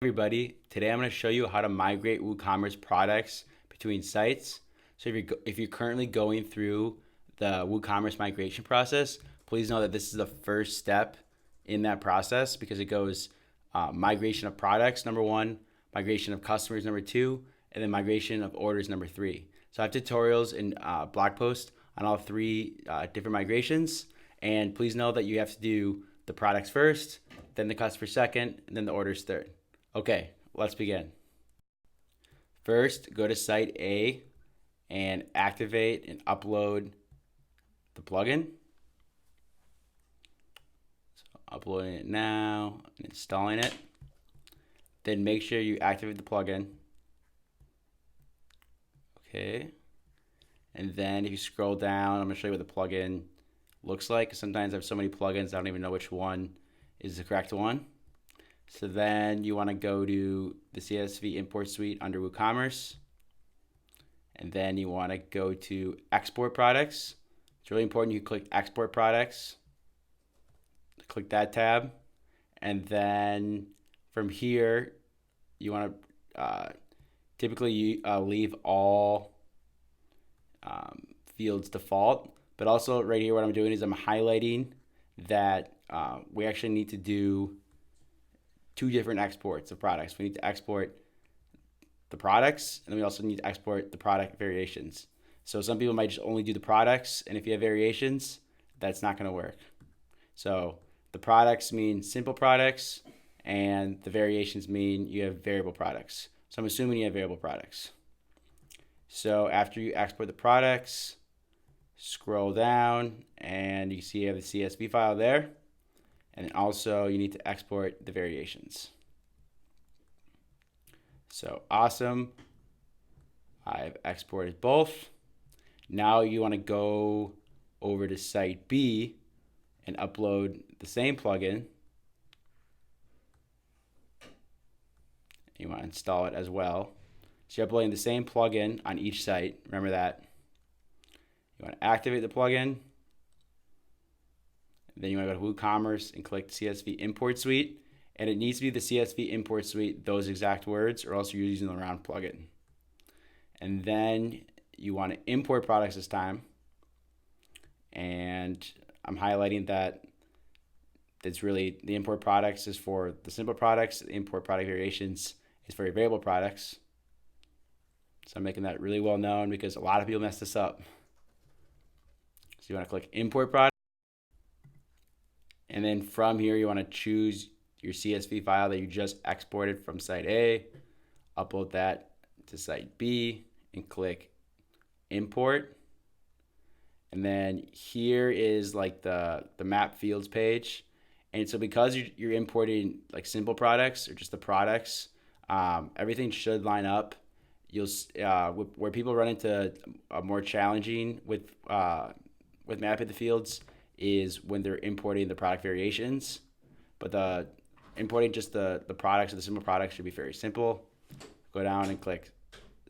Everybody, today I'm going to show you how to migrate WooCommerce products between sites. So if you're currently going through the WooCommerce migration process, please know that this is the first step in that process because it goes migration of products, number one, migration of customers, number two, and then migration of orders, number three. So I have tutorials and blog posts on all three different migrations. And please know that you have to do the products first, then the customer second, and then the orders third. Okay, let's begin. First, go to site A and activate and upload the plugin. So uploading it now and installing it. Then make sure you activate the plugin. Okay. And then if you scroll down, I'm going to show you what the plugin looks like. Sometimes I have so many plugins, I don't even know which one is the correct one. So then you want to go to the CSV import suite under WooCommerce. And then you want to go to export products. It's really important you click export products. Click that tab. And then from here, you want to typically leave all fields default. But also right here, what I'm doing is I'm highlighting that we actually need to do two different exports of products. We need to export the products, and we also need to export the product variations. So some people might just only do the products, and if you have variations, that's not going to work. So the products mean simple products, and the variations mean you have variable products. So I'm assuming you have variable products. So after you export the products, scroll down, and you can see you have the CSV file there. And also you need to export the variations. So awesome. I've exported both. Now you want to go over to site B and upload the same plugin. You want to install it as well. So you're uploading the same plugin on each site. Remember that. You want to activate the plugin. Then you want to go to WooCommerce and click CSV import suite. And it needs to be the CSV import suite, those exact words, or else you're using the wrong plugin. And then you want to import products this time. And I'm highlighting that it's really the import products is for the simple products, the import product variations is for your variable products. So I'm making that really well known because a lot of people mess this up. So you want to click import product. And then from here, you want to choose your CSV file that you just exported from site A, upload that to site B, and click import. And then here is like the map fields page. And so because you're importing like simple products or just the products, everything should line up. You'll where people run into a more challenging with mapping the fields is when they're importing the product variations, but importing just the products or the simple products should be very simple. Go down and click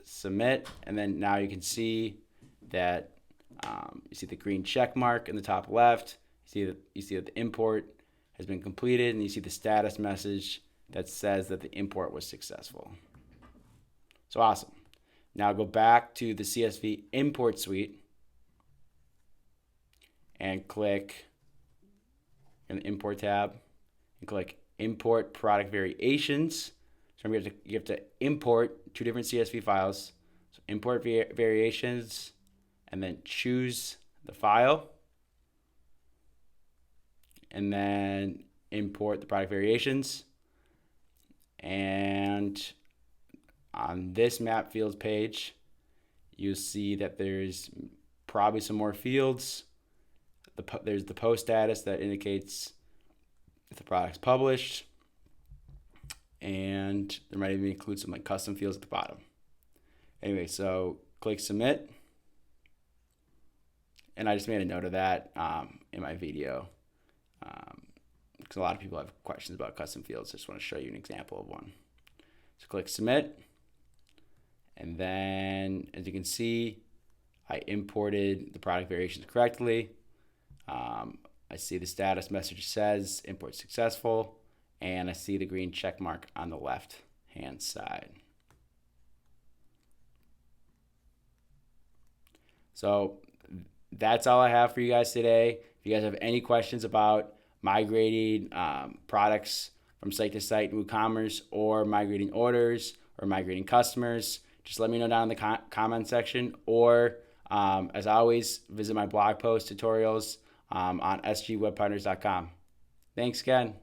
submit, and then now you can see that you see the green check mark in the top left. You see that the import has been completed, and you see the status message that says that the import was successful. So awesome. Now go back to the CSV import suite and click in the import tab and click import product variations. So you have to import two different CSV files. So import variations and then choose the file and then import the product variations. And on this map fields page, you'll see that there's probably some more fields. There's the post status that indicates if the product's published, and there might even include some like custom fields at the bottom. Anyway, so click submit, and I just made a note of that in my video because a lot of people have questions about custom fields. I just want to show you an example of one. So click submit, and then as you can see, I imported the product variations correctly. I see the status message says import successful, and I see the green check mark on the left hand side. So that's all I have for you guys today. If you guys have any questions about migrating products from site to site in WooCommerce, or migrating orders, or migrating customers, just let me know down in the comment section. Or as always, visit my blog post tutorials on sgwebpartners.com. Thanks again.